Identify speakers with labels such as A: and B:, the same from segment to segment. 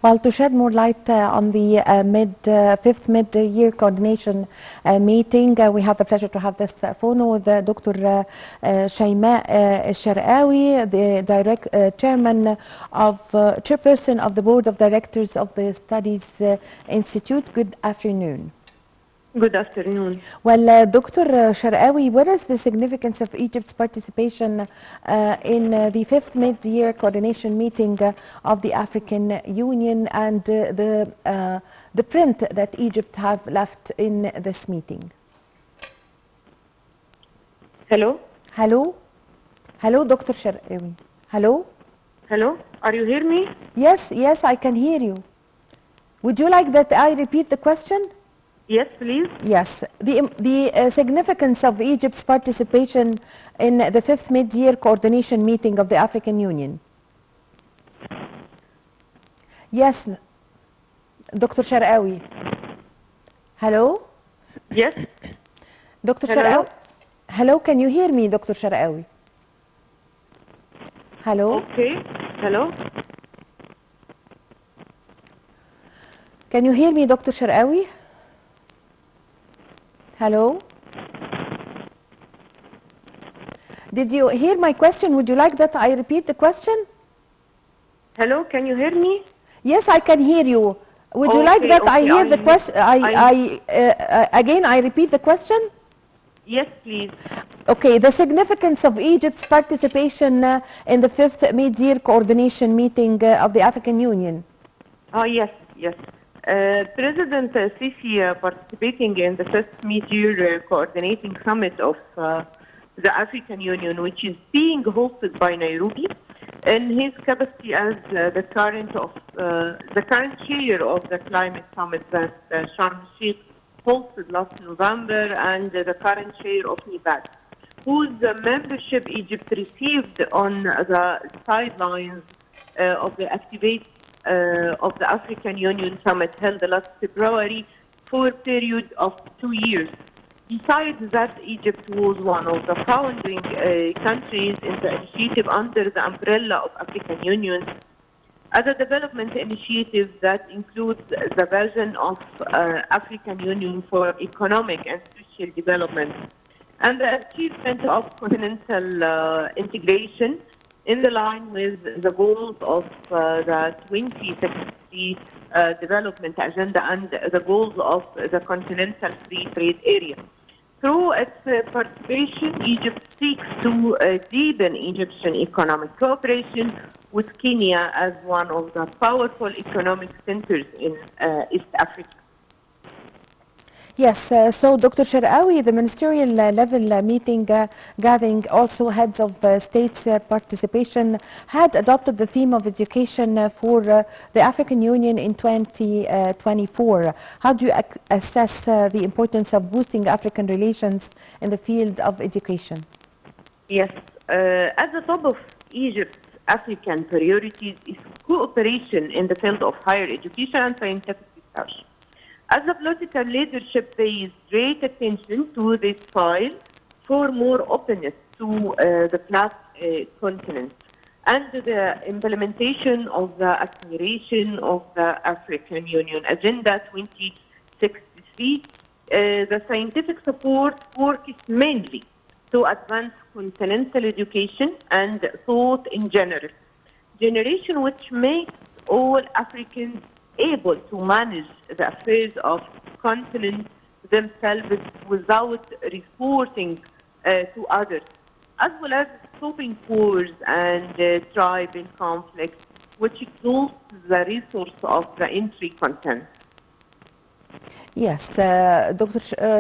A: Well, to shed more light on the fifth mid-year coordination meeting, we have the pleasure to have this phone with Dr. Shayma Sharqawi, the chairperson of the board of directors of the Studies Institute. Good afternoon.
B: Good afternoon.
A: Well, Dr. Sharqawi, what is the significance of Egypt's participation in the fifth mid-year coordination meeting of the African Union and the print that Egypt have left in this meeting?
B: Hello?
A: Hello? Hello, Dr. Sharqawi. Hello?
B: Hello? Are you hear me?
A: Yes, I can hear you. Would you like that I repeat the question?
B: Yes, please.
A: Yes, the significance of Egypt's participation in the fifth mid-year coordination meeting of the African Union. Yes, Dr. Sharqawi. Hello?
B: Yes.
A: Dr. Sharqawi. Hello, can you hear me, Dr. Sharqawi? Hello?
B: Okay. Hello?
A: Can you hear me, Dr. Sharqawi? Hello? Did you hear my question? Would you like that I repeat the question?
B: Hello, can you hear me?
A: Yes, I can hear you. Would you like that I hear the question? Again, I repeat the question?
B: Yes, please.
A: Okay, the significance of Egypt's participation in the fifth mid-year coordination meeting of the African Union.
B: Oh, yes. President Sisi participating in the first mid-year coordinating summit of the African Union, which is being hosted by Nairobi, in his capacity as the current chair of the climate summit that Sharm el-Sheikh hosted last November, and the current chair of NEPAD, whose membership Egypt received on the sidelines of the activate of the African Union Summit held last February for a period of 2 years. Besides that, Egypt was one of the founding countries in the initiative under the umbrella of African Union as a development initiative that includes the vision of African Union for economic and social development and the achievement of continental integration in the line with the goals of the 2060 development agenda and the goals of the continental free trade area. Through its participation, Egypt seeks to deepen Egyptian economic cooperation with Kenya as one of the powerful economic centers in East Africa.
A: Yes, so Dr. Sharqawi, the ministerial level meeting gathering also heads of states participation had adopted the theme of education for the African Union in 2024. How do you assess the importance of boosting African relations in the field of education?
B: Yes, at the top of Egypt's African priorities is cooperation in the field of higher education and scientific research. As the political leadership pays great attention to this file for more openness to the Black continent and the implementation of the acceleration of the African Union Agenda 2063, the scientific support works mainly to advance continental education and thought in general, generation which makes all Africans able to manage the affairs of continents themselves without reporting to others, as well as stopping wars and tribal conflicts, which exhausts the resource of the entry continent.
A: Yes, Dr.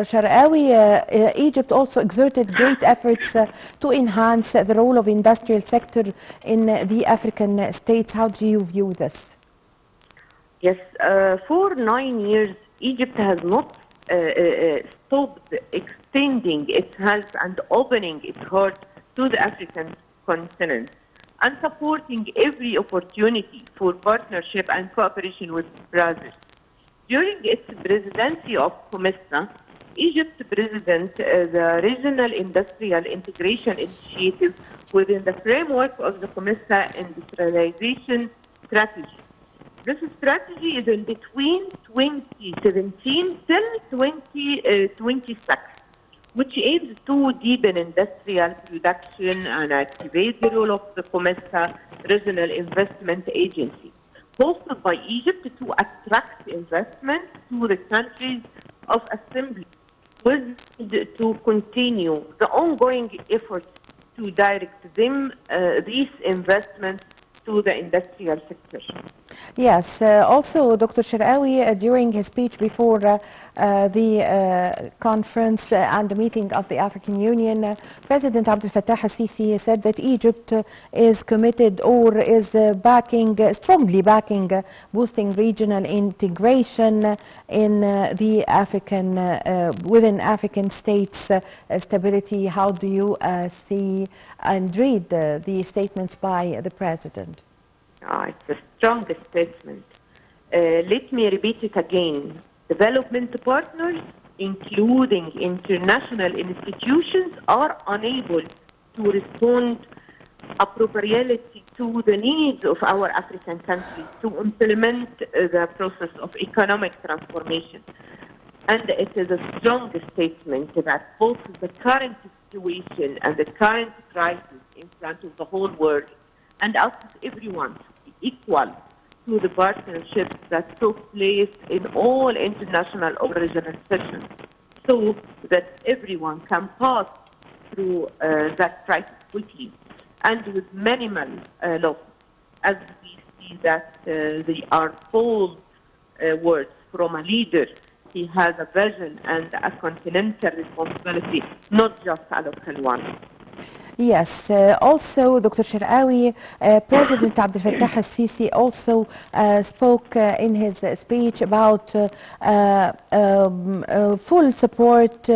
A: Sharqawi, Egypt also exerted great efforts to enhance the role of industrial sector in the African states. How do you view this?
B: Yes, for 9 years, Egypt has not stopped extending its hands and opening its heart to the African continent and supporting every opportunity for partnership and cooperation with brothers. During its presidency of COMESA, Egypt's president the Regional Industrial Integration Initiative within the framework of the COMESA industrialization strategy. This strategy is in between 2017 till 2026, which aims to deepen industrial production and activate the role of the COMESA Regional Investment Agency, hosted by Egypt to attract investment to the countries of assembly, with to continue the ongoing efforts to direct these investments to the industrial sector.
A: Yes, also Dr. Sharawi, during his speech before the conference and the meeting of the African Union, President Abdel Fattah al-Sisi said that Egypt is committed or is strongly backing boosting regional integration in the African, within African states stability. How do you see and read the statements by the President?
B: It's a strong statement. Let me repeat it again. Development partners, including international institutions, are unable to respond appropriately to the needs of our African countries to implement the process of economic transformation. And it is a strong statement that both the current situation and the current crisis in front of the whole world and asks everyone to be equal to the partnerships that took place in all international or regional sessions, so that everyone can pass through that crisis quickly and with minimal loss. As we see that they are bold words from a leader. He has a vision and a continental responsibility, not just a local one.
A: Yes, also Dr. Sharawi, President Abdel Fattah al-Sisi also spoke in his speech about full support,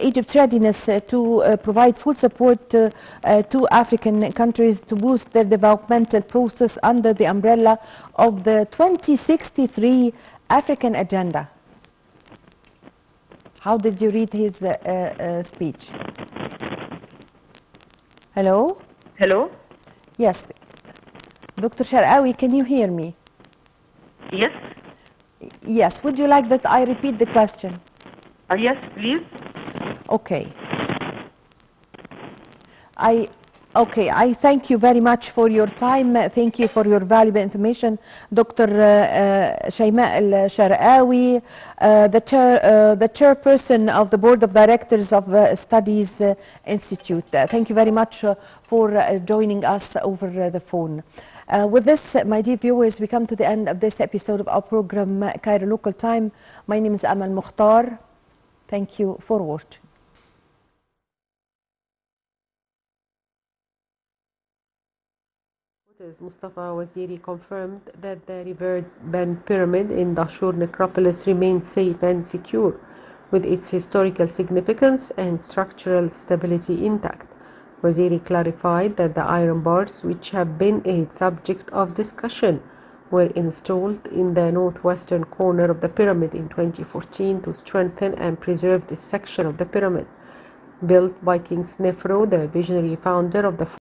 A: Egypt's readiness to provide full support to African countries to boost their developmental process under the umbrella of the 2063 African Agenda. How did you read his speech? Hello?
B: Hello?
A: Yes. Dr. Sharawi, can you hear me?
B: Yes?
A: Yes. Would you like that I repeat the question?
B: Yes, please.
A: Okay. I thank you very much for your time. Thank you for your valuable information, Dr. Shayma al-Sharawi, the chairperson of the Board of Directors of Studies Institute. Thank you very much for joining us over the phone. With this, my dear viewers, we come to the end of this episode of our program, Cairo Local Time. My name is Amal Mukhtar. Thank you for watching.
C: Mustafa Waziri confirmed that the riverbed pyramid in Dahshur necropolis remains safe and secure, with its historical significance and structural stability intact. Waziri clarified that the iron bars, which have been a subject of discussion, were installed in the northwestern corner of the pyramid in 2014 to strengthen and preserve this section of the pyramid. Built by King Snefru, the visionary founder of the